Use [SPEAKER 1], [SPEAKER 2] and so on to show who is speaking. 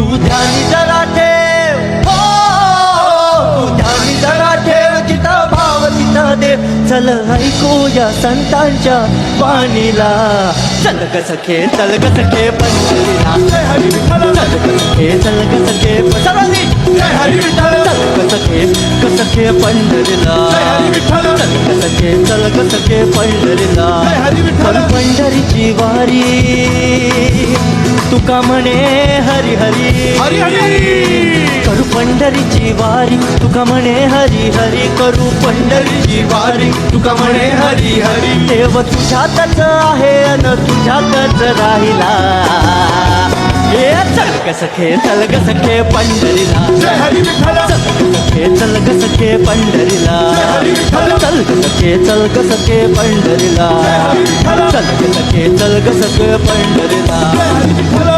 [SPEAKER 1] तू ध्यानी जरा ठेव हो, तू ध्यानी जरा ठेव जिथं भाव तिथं देव. चल ऐकूया संतांच्या वाणीला. चल ग सखे चल ग सखे पंढरीला.
[SPEAKER 2] जय हरी विठ्ठल
[SPEAKER 1] चल ग सखे चल ग सखे पंढरीला.
[SPEAKER 2] जय हरी विठ्ठल
[SPEAKER 1] चल ग सखे पंढरीला.
[SPEAKER 2] जय हरी विठ्ठल
[SPEAKER 1] चल ग सखे पंढरीला.
[SPEAKER 2] जय हरी विठ्ठल
[SPEAKER 1] पण पंढरीची वारी तुका म्हणे हरी हरी
[SPEAKER 2] हरी हरी
[SPEAKER 1] करू पंढरीची वारी तुका म्हणे हरी हरी. करू पंढरीची वारी
[SPEAKER 2] तुका म्हणे हरी हरी.
[SPEAKER 1] देव तुझ्यातच आहे अन तुझ्यातच राहिला. हे चल ग सखे चल ग सखे पंढरीला.
[SPEAKER 2] जय हरी विठ्ठल
[SPEAKER 1] चल ग सखे पंढरीला.
[SPEAKER 2] जय हरी विठ्ठल
[SPEAKER 1] चल ग सखे चल ग सखे पंढरीला.
[SPEAKER 2] जय हरी विठ्ठल
[SPEAKER 1] चल ग सखे चल ग सखे पंढरीला.
[SPEAKER 2] जय हरी विठ्ठल